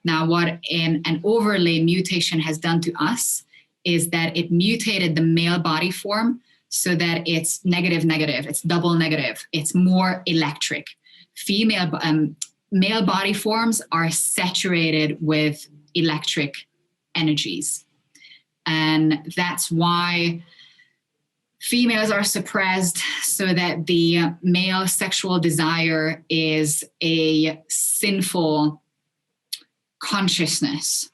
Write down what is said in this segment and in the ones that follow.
Now, what an overlay mutation has done to us is that it mutated the male body form so that it's negative, it's double negative, it's more electric. Male body forms are saturated with electric energies. And that's why females are suppressed, so that the male sexual desire is a sinful consciousness.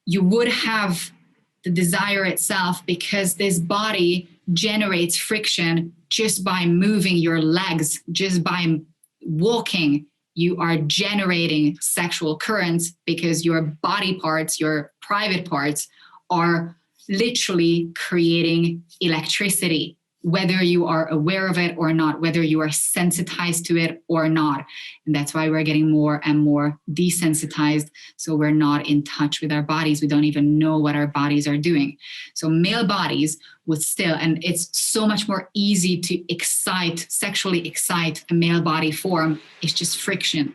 You would have the desire itself because this body generates friction just by moving your legs, just by walking. You are generating sexual currents because your body parts, your private parts, are literally creating electricity, whether you are aware of it or not, whether you are sensitized to it or not. And that's why we're getting more and more desensitized. So we're not in touch with our bodies. We don't even know what our bodies are doing. So male bodies would still, and it's so much more easy to sexually excite a male body form. It's just friction.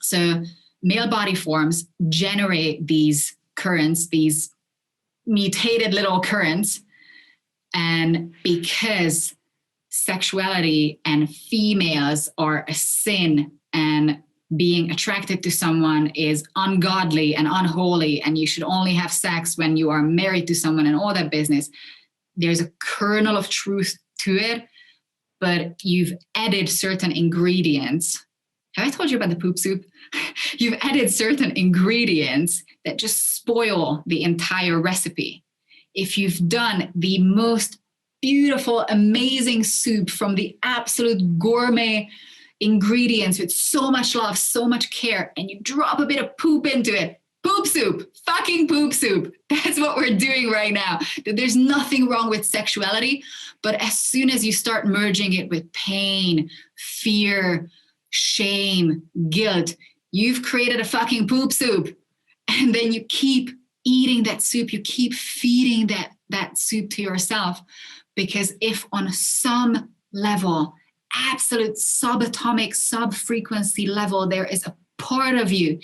So male body forms generate these currents, these mutated little currents. And because sexuality and females are a sin, and being attracted to someone is ungodly and unholy, and you should only have sex when you are married to someone and all that business, there's a kernel of truth to it, but you've added certain ingredients. Have I told you about the poop soup? You've added certain ingredients that just spoil the entire recipe. If you've done the most beautiful, amazing soup from the absolute gourmet ingredients with so much love, so much care, and you drop a bit of poop into it, poop soup, fucking poop soup. That's what we're doing right now. There's nothing wrong with sexuality, but as soon as you start merging it with pain, fear, shame, guilt, you've created a fucking poop soup. And then you keep eating that soup, you keep feeding that soup to yourself. Because if on some level, absolute subatomic, sub-frequency level, there is a part of you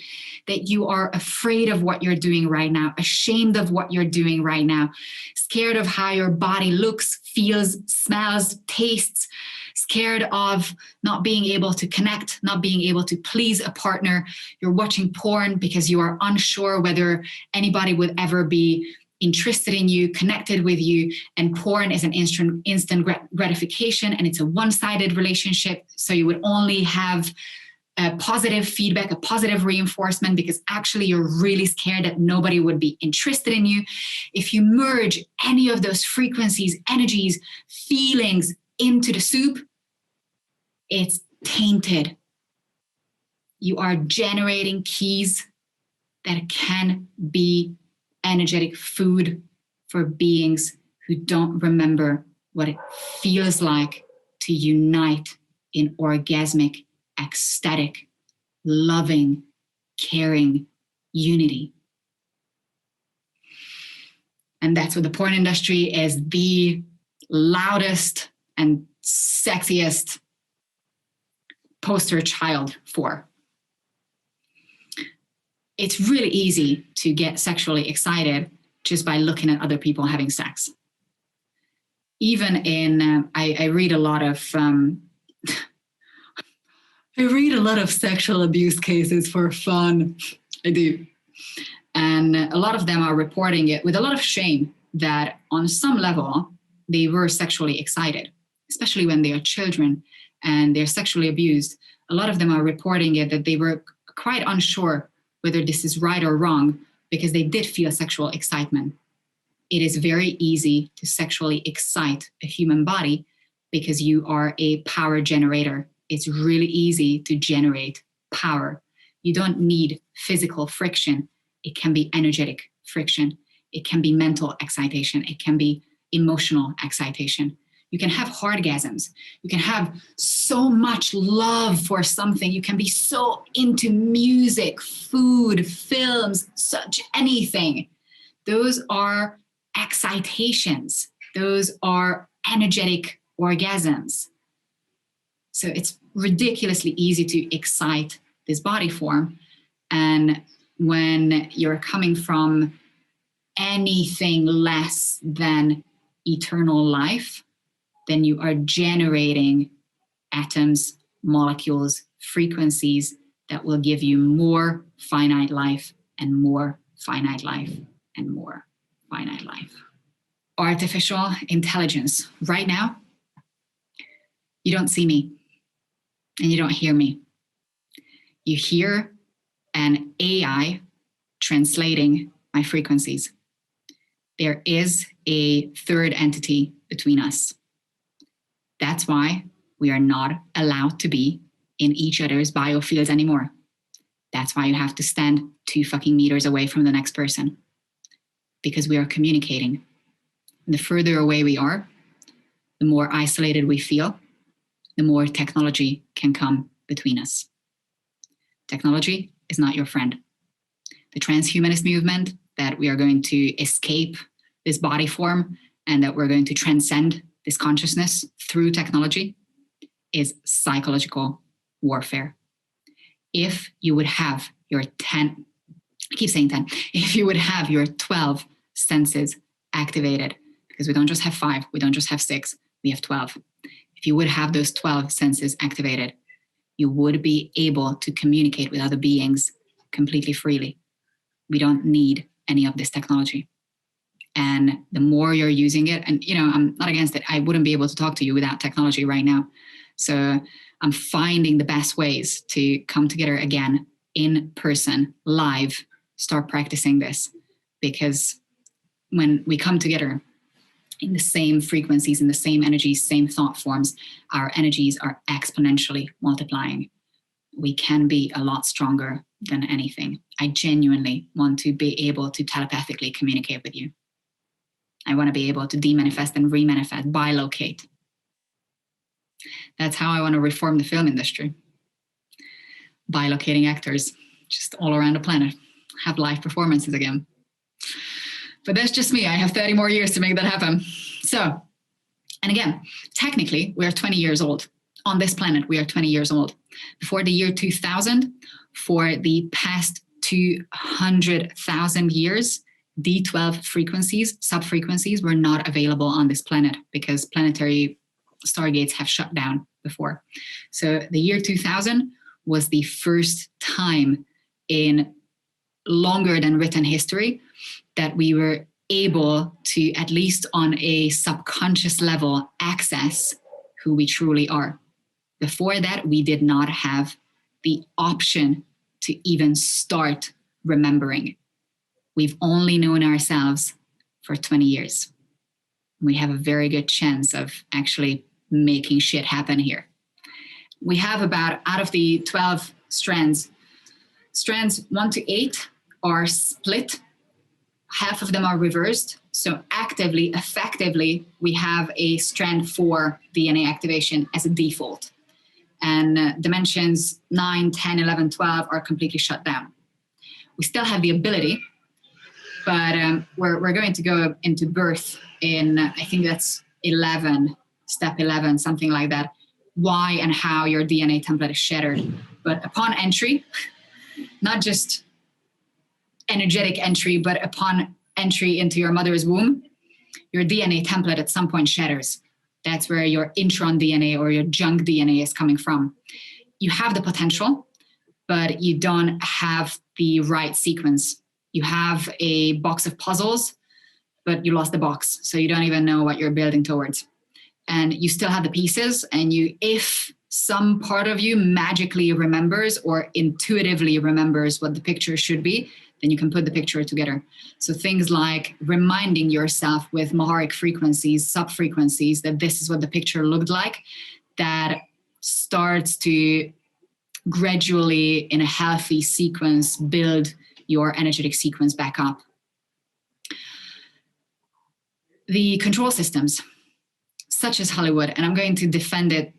that you are afraid of what you're doing right now, ashamed of what you're doing right now, scared of how your body looks, feels, smells, tastes, scared of not being able to connect, not being able to please a partner. You're watching porn because you are unsure whether anybody would ever be interested in you, connected with you, and porn is an instant gratification, and it's a one-sided relationship. So you would only have a positive feedback, a positive reinforcement, because actually you're really scared that nobody would be interested in you. If you merge any of those frequencies, energies, feelings into the soup, it's tainted. You are generating keys that can be energetic food for beings who don't remember what it feels like to unite in orgasmic, ecstatic, loving, caring unity. And that's what the porn industry is the loudest and sexiest poster child for. It's really easy to get sexually excited just by looking at other people having sex. Even in, I read a lot of sexual abuse cases for fun. I do. And a lot of them are reporting it with a lot of shame that on some level they were sexually excited, especially when they are children and they're sexually abused. A lot of them are reporting it that they were quite unsure whether this is right or wrong because they did feel sexual excitement. It is very easy to sexually excite a human body because you are a power generator. It's really easy to generate power. You don't need physical friction. It can be energetic friction. It can be mental excitation. It can be emotional excitation. You can have orgasms. You can have so much love for something. You can be so into music, food, films, such anything. Those are excitations. Those are energetic orgasms. So it's ridiculously easy to excite this body form. And when you're coming from anything less than eternal life, then you are generating atoms, molecules, frequencies that will give you more finite life and more finite life and more finite life. Artificial intelligence. Right now, you don't see me and you don't hear me. You hear an AI translating my frequencies. There is a third entity between us. That's why we are not allowed to be in each other's biofields anymore. That's why you have to stand 2 fucking meters away from the next person, because we are communicating. And the further away we are, the more isolated we feel, the more technology can come between us. Technology is not your friend. The transhumanist movement that we are going to escape this body form and that we're going to transcend this consciousness through technology is psychological warfare. If you would have your 10, I keep saying 10, if you would have your 12 senses activated, because we don't just have 5, we don't just have 6, we have 12. If you would have those 12 senses activated, you would be able to communicate with other beings completely freely. We don't need any of this technology. And the more you're using it, and I'm not against it. I wouldn't be able to talk to you without technology right now. So I'm finding the best ways to come together again in person, live, start practicing this. Because when we come together in the same frequencies, in the same energies, same thought forms, our energies are exponentially multiplying. We can be a lot stronger than anything. I genuinely want to be able to telepathically communicate with you. I want to be able to demanifest and remanifest, bilocate. That's how I want to reform the film industry. Bilocating actors just all around the planet, have live performances again. But that's just me. I have 30 more years to make that happen. So, and again, technically, we are 20 years old. On this planet, we are 20 years old. Before the year 2000, for the past 200,000 years, D12 frequencies, sub-frequencies, were not available on this planet because planetary stargates have shut down before. So the year 2000 was the first time in longer than written history that we were able to, at least on a subconscious level, access who we truly are. Before that, we did not have the option to even start remembering. We've only known ourselves for 20 years. We have a very good chance of actually making shit happen here. We have about, out of the 12 strands 1 to 8 are split. Half of them are reversed. So actively, effectively, we have a strand 4 DNA activation as a default. And dimensions 9, 10, 11, 12 are completely shut down. We still have the ability, but we're going to go into birth in, I think that's 11, step 11, something like that. Why and how your DNA template is shattered. But upon entry, not just energetic entry, but upon entry into your mother's womb, your DNA template at some point shatters. That's where your intron DNA or your junk DNA is coming from. You have the potential, but you don't have the right sequence. You have a box of puzzles, but you lost the box. So you don't even know what you're building towards. And you still have the pieces. And if some part of you magically remembers or intuitively remembers what the picture should be, then you can put the picture together. So things like reminding yourself with Maharic frequencies, sub-frequencies, that this is what the picture looked like, that starts to gradually, in a healthy sequence, build your energetic sequence back up. The control systems, such as Hollywood, and I'm going to defend it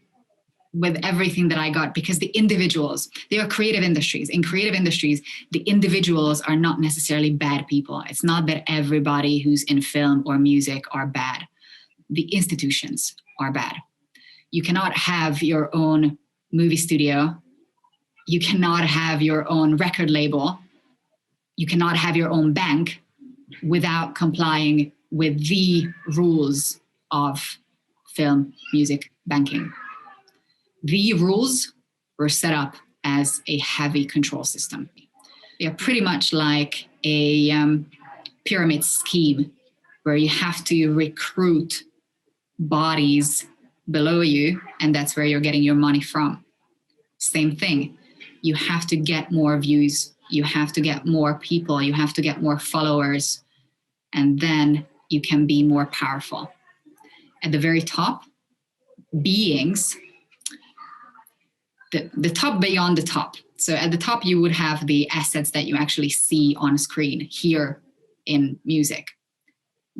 with everything that I got, because the individuals, they are creative industries. In creative industries, the individuals are not necessarily bad people. It's not that everybody who's in film or music are bad. The institutions are bad. You cannot have your own movie studio You cannot have your own record label. You cannot have your own bank without complying with the rules of film, music, banking. The rules were set up as a heavy control system. They are pretty much like a pyramid scheme where you have to recruit bodies below you, and that's where you're getting your money from. Same thing. You have to get more views. You have to get more people. You have to get more followers. And then you can be more powerful. At the very top, beings, the top beyond the top. So at the top, you would have the assets that you actually see on screen here in music.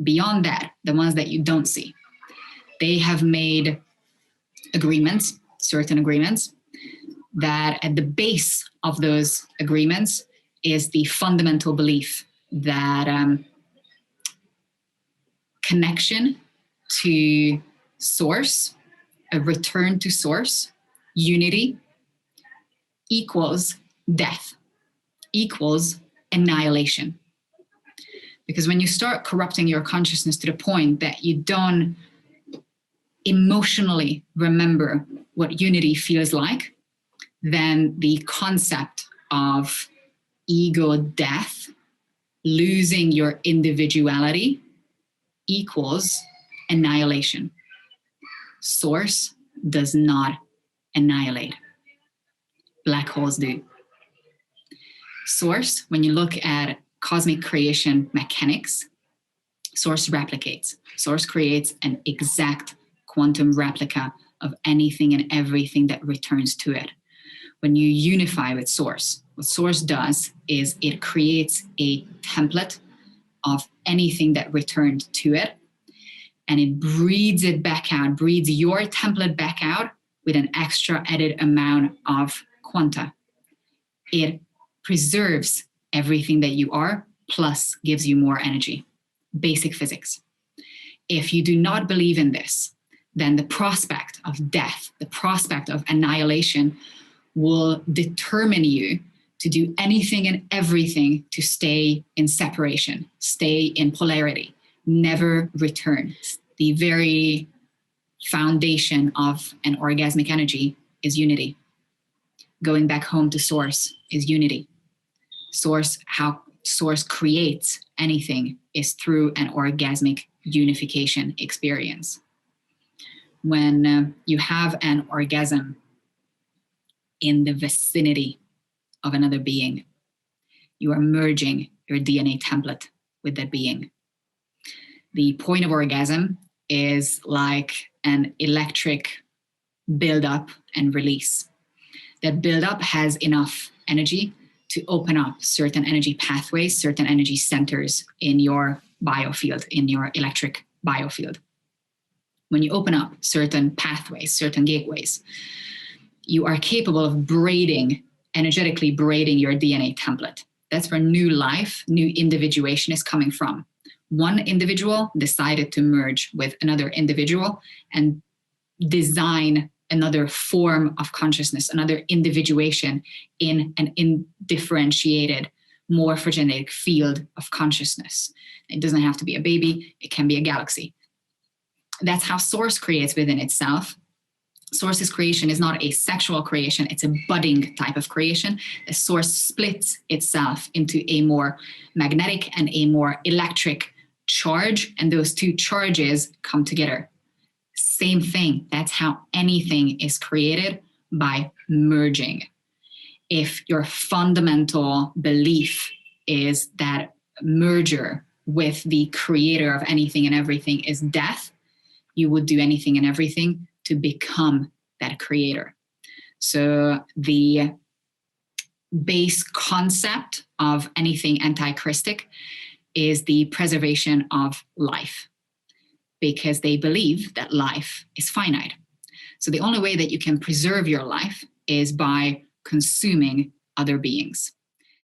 Beyond that, the ones that you don't see, they have made agreements, certain agreements, that at the base of those agreements is the fundamental belief that connection to source, a return to source, unity, equals death, equals annihilation. Because when you start corrupting your consciousness to the point that you don't emotionally remember what unity feels like, then the concept of ego death, losing your individuality, equals annihilation. Source does not annihilate. Black holes do. Source, when you look at cosmic creation mechanics, source replicates. Source creates an exact quantum replica of anything and everything that returns to it. When you unify with source, what source does is it creates a template of anything that returned to it, and it breeds it back out, breeds your template back out with an extra added amount of quanta. It preserves everything that you are, plus gives you more energy. Basic physics. If you do not believe in this, then the prospect of death, the prospect of annihilation will determine you to do anything and everything to stay in separation, stay in polarity, never return. The very foundation of an orgasmic energy is unity. Going back home to source is unity. Source, how source creates anything is through an orgasmic unification experience. When you have an orgasm in the vicinity of another being, you are merging your DNA template with that being. The point of orgasm is like an electric build-up and release. That build-up has enough energy to open up certain energy pathways, certain energy centers in your biofield, in your electric biofield. When you open up certain pathways, certain gateways, you are capable of braiding, energetically braiding your DNA template. That's where new life, new individuation is coming from. One individual decided to merge with another individual and design another form of consciousness, another individuation in an indifferentiated morphogenetic field of consciousness. It doesn't have to be a baby, it can be a galaxy. That's how source creates within itself. Source's creation is not a sexual creation, it's a budding type of creation. The source splits itself into a more magnetic and a more electric charge, and those two charges come together. Same thing, that's how anything is created, by merging. If your fundamental belief is that merger with the creator of anything and everything is death, you would do anything and everything to become that creator. So the base concept of anything anti-Christic is the preservation of life, because they believe that life is finite. So the only way that you can preserve your life is by consuming other beings.